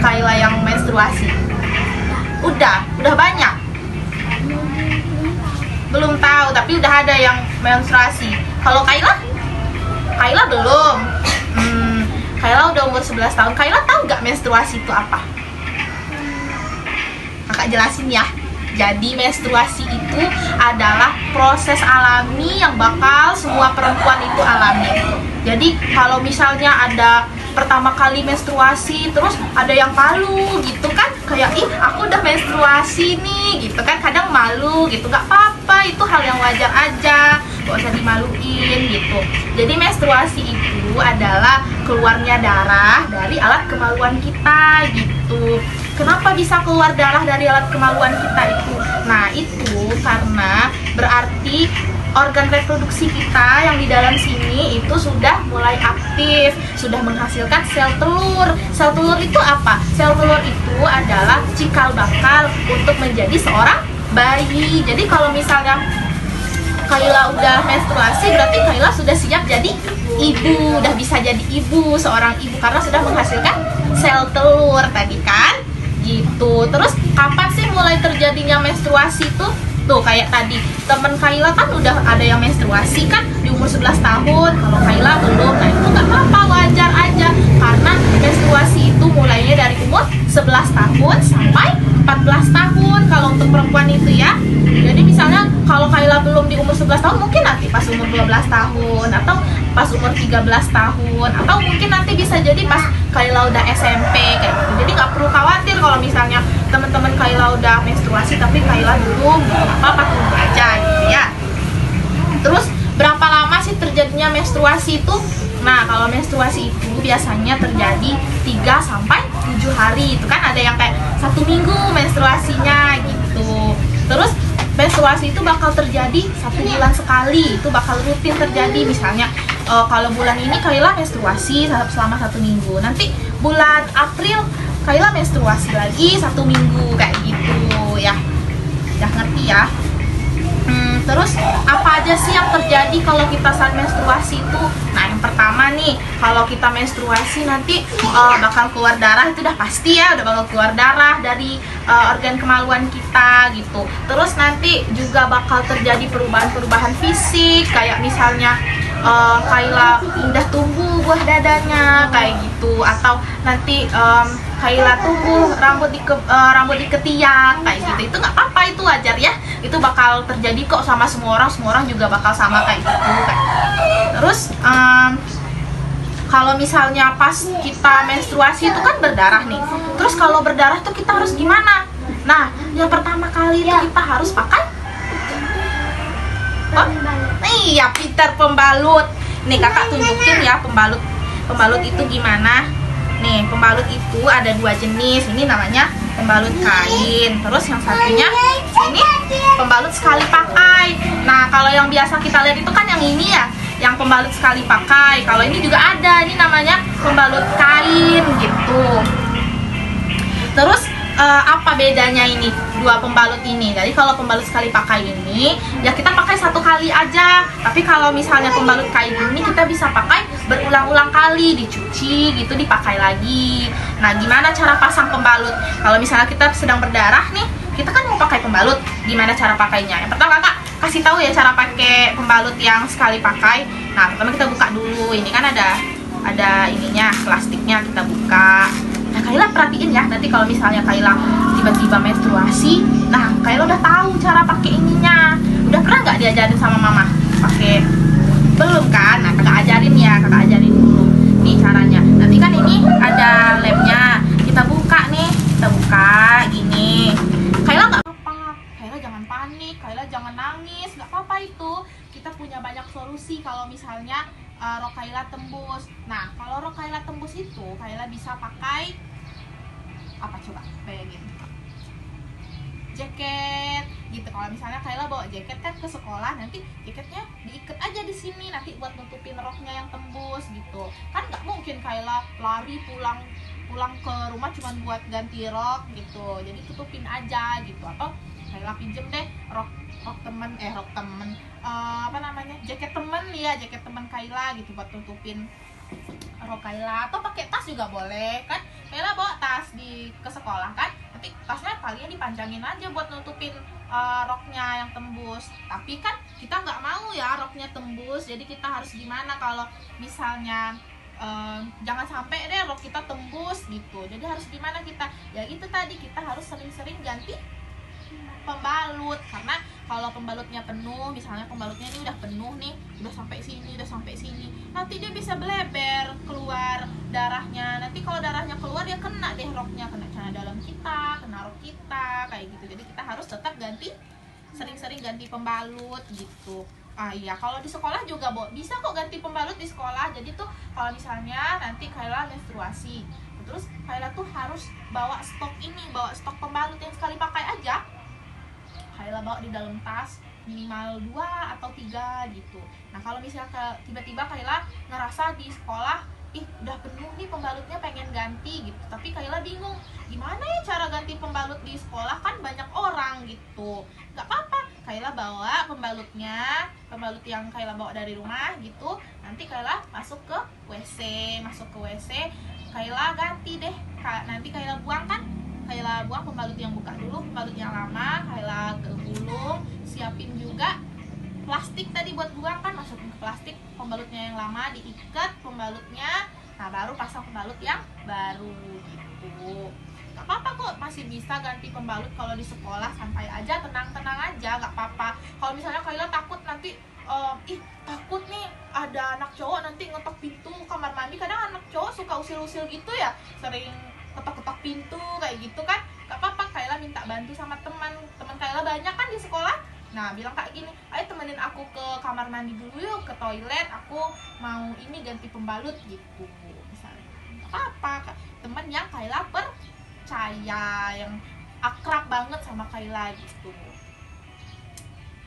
Kayla yang menstruasi? Udah banyak? Belum tahu, tapi udah ada yang menstruasi. Kalau Kayla? Kayla belum. Kayla udah umur 11 tahun. Kayla tahu nggak menstruasi itu apa? Kakak jelasin ya. Jadi menstruasi itu adalah proses alami yang bakal semua perempuan itu alami. Jadi kalau misalnya ada pertama kali menstruasi, terus ada yang malu gitu kan, kayak ih aku udah menstruasi nih gitu kan, kadang malu gitu. Gak apa-apa, itu hal yang wajar aja, gak usah dimaluin gitu. Jadi menstruasi itu adalah keluarnya darah dari alat kemaluan kita gitu. Kenapa bisa keluar darah dari alat kemaluan kita itu? Nah itu karena berarti organ reproduksi kita yang di dalam sini itu sudah mulai aktif, sudah menghasilkan sel telur. Sel telur itu apa? Sel telur itu adalah cikal bakal untuk menjadi seorang bayi. Jadi kalau misalnya Kayla udah menstruasi, berarti Kayla sudah siap jadi ibu, udah bisa jadi ibu, seorang ibu, karena sudah menghasilkan sel telur tadi kan? Gitu. Terus kapan sih mulai terjadinya menstruasi tuh? Tuh kayak tadi temen Kayla kan udah ada yang menstruasi kan di umur 11 tahun. Kalau Kayla belum. Nah itu nggak apa-apa, wajar aja. Karena menstruasi itu mulainya dari umur 11 tahun sampai 14 tahun kalau untuk perempuan itu ya. Jadi misalnya kalau Kayla belum di umur 11 tahun, mungkin nanti pas umur 12 tahun atau pas umur 13 tahun, atau mungkin nanti bisa jadi pas Kayla udah SMP kayak gitu. Jadi nggak perlu khawatir kalau misalnya teman-teman Kayla udah menstruasi tapi Kayla belum, nggak apa-apa, tunggu aja gitu ya. Terus berapa lama sih terjadinya menstruasi itu? Nah kalau menstruasi itu biasanya terjadi 3 sampai 7 hari. Itu kan ada yang kayak 1 minggu menstruasinya gitu. Terus menstruasi itu bakal terjadi 1 bulan sekali, itu bakal rutin terjadi. Misalnya kalau bulan ini Kayla menstruasi selama 1 minggu, nanti bulan April Kayla menstruasi lagi 1 minggu kayak gitu ya. Udah ngerti ya? Terus apa aja sih yang terjadi kalau kita saat menstruasi itu? Nah yang pertama nih, kalau kita menstruasi nanti bakal keluar darah, itu udah pasti ya, udah bakal keluar darah dari organ kemaluan kita gitu. Terus nanti juga bakal terjadi perubahan-perubahan fisik, kayak misalnya Kayla udah tumbuh buah dadanya kayak gitu, atau nanti Kayla tumbuh rambut di ketiak kayak gitu. Itu nggak apa-apa, itu wajar ya, itu bakal terjadi kok sama semua orang juga bakal sama kayak gitu kan. Terus kalau misalnya pas kita menstruasi itu kan berdarah nih. Terus kalau berdarah tuh kita harus gimana? Nah yang pertama kali itu kita harus pakai iya, Peter pembalut. Nih kakak tunjukin ya pembalut itu gimana. Nih pembalut itu ada 2 jenis. Ini namanya pembalut kain. Terus yang satunya ini pembalut sekali pakai. Nah kalau yang biasa kita lihat itu kan yang ini ya, yang pembalut sekali pakai. Kalau ini juga ada, ini namanya pembalut kain gitu. Terus apa bedanya ini 2 pembalut ini? Jadi kalau pembalut sekali pakai ini ya kita pakai 1 kali aja, tapi kalau misalnya pembalut kain ini kita bisa pakai berulang-ulang kali, dicuci gitu, dipakai lagi. Nah gimana cara pasang pembalut? Kalau misalnya kita sedang berdarah nih, kita kan mau pakai pembalut, gimana cara pakainya? Yang pertama kakak kasih tahu ya cara pakai pembalut yang sekali pakai. Nah pertama kita buka dulu, ini kan ada ininya, plastiknya, kita buka. Nah Kayla perhatiin ya, nanti kalau misalnya Kayla tiba-tiba menstruasi, nah Kayla udah tahu cara pakai ininya. Udah pernah nggak diajarin sama mama pakai? Belum kan? Nah kakak ajarin ya, kakak ajarin dulu nih caranya. Nanti kan ini ada lemnya, kita buka nih, kita buka gini. Kayla nggak apa-apa, Kayla jangan panik, Kayla jangan nangis, nggak apa-apa itu. Kita punya banyak solusi kalau misalnya rok Kayla tembus. Nah kalau rok Kayla tembus itu Kayla bisa pakai apa coba? Bayangin, jaket gitu. Kalau misalnya Kayla bawa jaket kan ke sekolah, nanti jaketnya diikat aja di sini nanti buat nutupin roknya yang tembus gitu. Kan nggak mungkin Kayla lari pulang ke rumah cuma buat ganti rok gitu. Jadi tutupin aja gitu. Atau Kayla pinjem deh rok temen apa namanya, jaket temen Kayla gitu buat tutupin rok Kayla. Atau pakai tas juga boleh kan, Kayla bawa tas ke sekolah kan, nanti tasnya kalian dipanjangin aja buat nutupin roknya yang tembus. Tapi kan kita nggak mau ya roknya tembus, jadi kita harus gimana kalau misalnya jangan sampai deh rok kita tembus gitu. Jadi harus gimana kita, ya itu tadi, kita harus sering-sering ganti pembalut. Karena kalau pembalutnya penuh, misalnya pembalutnya ini udah penuh nih, udah sampai sini, nanti dia bisa beleber keluar darahnya. Nanti kalau darahnya keluar, dia kena deh roknya, kena celana dalam kita, kena rok kita, kayak gitu. Jadi kita harus tetap sering-sering ganti pembalut gitu. Iya, kalau di sekolah juga bisa kok ganti pembalut di sekolah. Jadi tuh kalau misalnya nanti Kayla menstruasi, terus Kayla tuh harus bawa stok pembalut yang sekali pakai aja. Kayla bawa di dalam tas minimal 2 atau 3 gitu. Nah kalau misalnya tiba-tiba Kayla ngerasa di sekolah, udah penuh nih pembalutnya, pengen ganti gitu, tapi Kayla bingung gimana ya cara ganti pembalut di sekolah, kan banyak orang gitu. Gak apa-apa, Kayla bawa pembalut yang Kayla bawa dari rumah gitu. Nanti Kayla masuk ke WC, Kayla ganti deh. Nanti Kayla buang pembalut yang buka dulu, pembalut yang lama Kayla gulung, siapin juga plastik tadi buat buang kan, masukin ke plastik pembalutnya yang lama, diikat pembalutnya, nah baru pasang pembalut yang baru gitu. Gak apa-apa kok, masih bisa ganti pembalut kalau di sekolah, santai aja, tenang-tenang aja, gak apa-apa. Kalau misalnya Kayla takut nanti takut nih ada anak cowok nanti ngetok pintu kamar mandi, kadang anak cowok suka usil-usil gitu ya, sering ketok-ketok pintu kayak gitu kan. Gak apa-apa, Kayla minta bantu sama teman Kayla banyak kan di sekolah. Nah bilang kayak gini, ayo temenin aku ke kamar mandi dulu yuk, ke toilet, aku mau ini ganti pembalut gitu misalnya. Apa temen yang Kayla percaya, yang akrab banget sama Kayla gitu.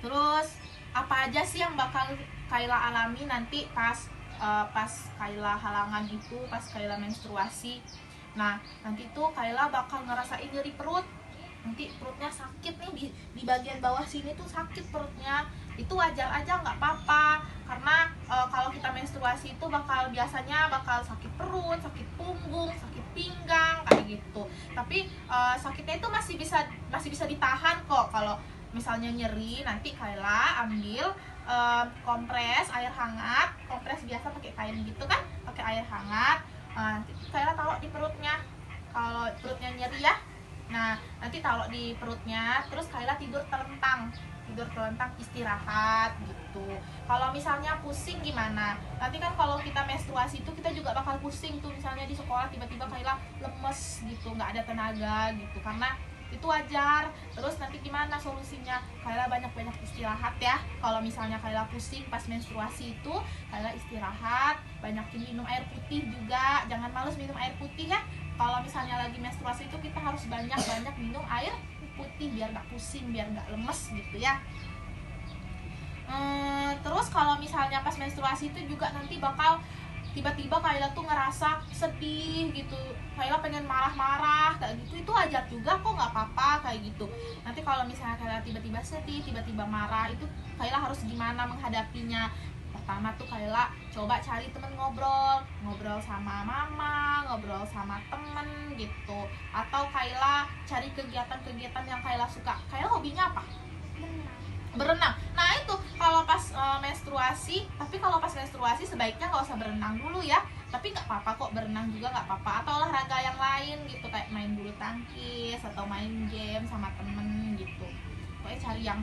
Terus apa aja sih yang bakal Kayla alami nanti pas Kayla halangan itu, pas Kayla menstruasi. Nah nanti tuh Kayla bakal ngerasain nyeri perut, nanti perutnya sakit nih, di bagian bawah sini tuh sakit perutnya. Itu wajar aja, nggak apa-apa, karena kalau kita menstruasi itu biasanya bakal sakit perut, sakit punggung, sakit pinggang kayak gitu. Tapi sakitnya itu masih bisa ditahan kok. Kalau misalnya nyeri, nanti Kayla ambil kompres air hangat, kompres biasa pakai kain gitu kan, pakai air hangat. Nanti Kayla taruh di perutnya. Kalau perutnya nyeri ya, nah nanti taruh di perutnya, terus Kayla tidur telentang istirahat gitu. Kalau misalnya pusing gimana? Nanti kan kalau kita menstruasi itu kita juga bakal pusing tuh, misalnya di sekolah tiba-tiba Kayla lemes gitu, nggak ada tenaga gitu, karena itu wajar. Terus nanti gimana solusinya? Kayla banyak-banyak istirahat ya. Kalau misalnya Kayla pusing pas menstruasi itu, Kayla istirahat, banyakin minum air putih juga, jangan males minum air putih ya. Kalau misalnya lagi menstruasi itu kita harus banyak-banyak minum air putih biar gak pusing, biar gak lemes gitu ya. Terus kalau misalnya pas menstruasi itu juga nanti bakal tiba-tiba Kayla tuh ngerasa sedih gitu, Kayla pengen marah-marah kayak gitu, itu wajar juga kok, nggak apa-apa kayak gitu. Nanti kalau misalnya Kayla tiba-tiba sedih, tiba-tiba marah, itu Kayla harus gimana menghadapinya? Pertama tuh Kayla coba cari temen ngobrol sama mama, ngobrol sama temen gitu, atau Kayla cari kegiatan-kegiatan yang Kayla suka. Kayla hobinya apa? Berenang. Nah itu kalau pas menstruasi, tapi kalau pas menstruasi sebaiknya nggak usah berenang dulu ya. Tapi nggak apa-apa kok, berenang juga nggak apa-apa, atau olahraga yang lain gitu, kayak main bulu tangkis atau main game sama temen gitu. Pokoknya cari yang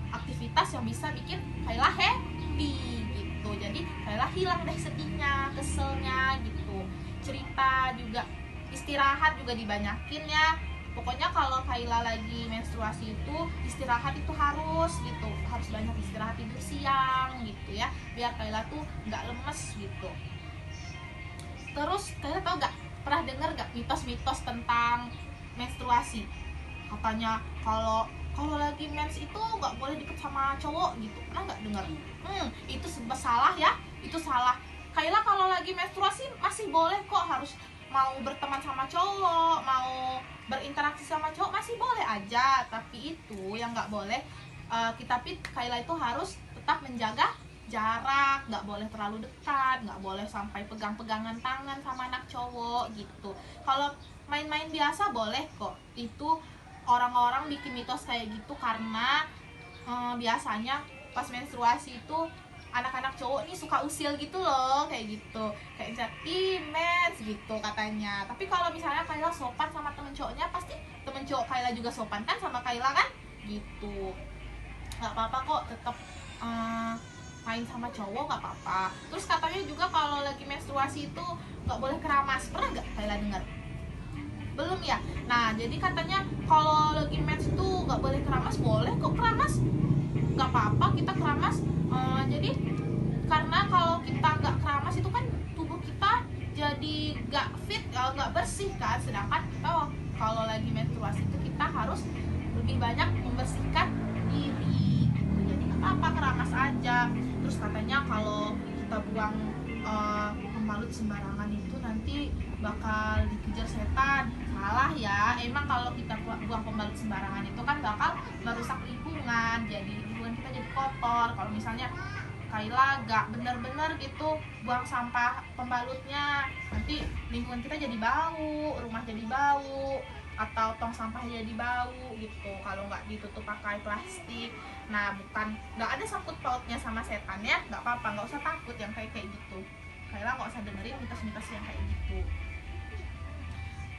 aktivitas yang bisa bikin Kayla happy gitu. Jadi Kayla hilang deh sedihnya, keselnya gitu. Cerita juga, istirahat juga dibanyakin ya. Pokoknya kalau Kayla lagi menstruasi itu istirahat itu harus gitu, harus banyak istirahat, tidur siang gitu ya, biar Kayla tuh nggak lemes gitu. Terus Kayla tau nggak, pernah dengar nggak mitos-mitos tentang menstruasi? Katanya kalau lagi mens itu nggak boleh deket sama cowok gitu, pernah nggak dengar? Itu salah ya, itu salah. Kayla kalau lagi menstruasi masih boleh kok, harus mau berteman sama cowok, mau berinteraksi sama cowok masih boleh aja. Tapi itu yang nggak boleh, Kayla itu harus tetap menjaga jarak, nggak boleh terlalu dekat, nggak boleh sampai pegang-pegangan tangan sama anak cowok gitu. Kalau main-main biasa boleh kok. Itu orang-orang bikin mitos kayak gitu karena biasanya pas menstruasi itu anak-anak cowok nih suka usil gitu loh, kayak gitu, kayak jadi mens gitu katanya. Tapi kalau misalnya Kayla sopan sama temen cowoknya, pasti temen cowok Kayla juga sopan kan sama Kayla kan gitu. Nggak apa-apa kok, tetap main sama cowok nggak apa-apa. Terus katanya juga kalau lagi menstruasi itu nggak boleh keramas. Pernah nggak Kayla dengar? Belum ya. Nah jadi katanya kalau lagi mens tuh nggak boleh keramas. Boleh kok keramas, nggak apa-apa kita keramas. Jadi karena kalau kita nggak keramas itu kan tubuh kita jadi nggak fit, nggak bersih kan. Sedangkan kita kalau lagi menstruasi itu kita harus lebih banyak membersihkan diri gitu. Jadi nggak apa-apa keramas aja. Terus katanya kalau kita buang pembalut sembarangan itu nanti bakal dikejar setan. Salah ya, emang kalau kita buang pembalut sembarangan itu kan bakal merusak lingkungan, jadi lingkungan kita jadi kotor. Kalau misalnya Kayla gak bener-bener gitu buang sampah pembalutnya, nanti lingkungan kita jadi bau, rumah jadi bau, atau tong sampah jadi bau gitu kalau nggak ditutup pakai plastik. Nah bukan, nggak ada sangkut pautnya sama setan ya, nggak apa-apa, nggak usah takut yang kayak gitu. Kayla nggak usah dengerin mitos-mitos yang kayak gitu.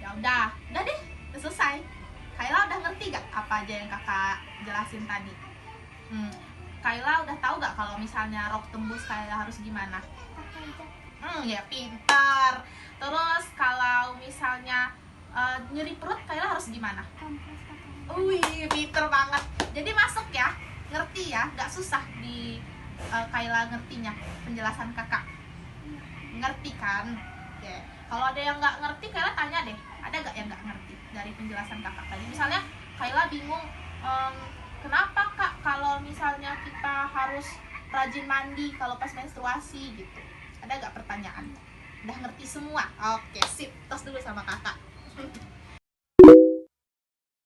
Ya udah deh, udah selesai. Kayla udah ngerti gak apa aja yang kakak jelasin tadi? Kayla udah tahu gak kalau misalnya rok tembus Kayla harus gimana? Ya pintar. Terus kalau misalnya nyeri perut Kayla harus gimana? Wih, pinter banget. Jadi masuk ya, ngerti ya, gak susah di Kayla ngertinya penjelasan kakak. Ngerti kan? Oke. Kalau ada yang nggak ngerti, Kayla tanya deh, ada gak yang nggak ngerti dari penjelasan kakak tadi? Misalnya Kayla bingung, kenapa kak kalau misalnya kita harus rajin mandi kalau pas menstruasi gitu? Ada gak pertanyaan? Udah ngerti semua? Oke, sip. Tos dulu sama kakak.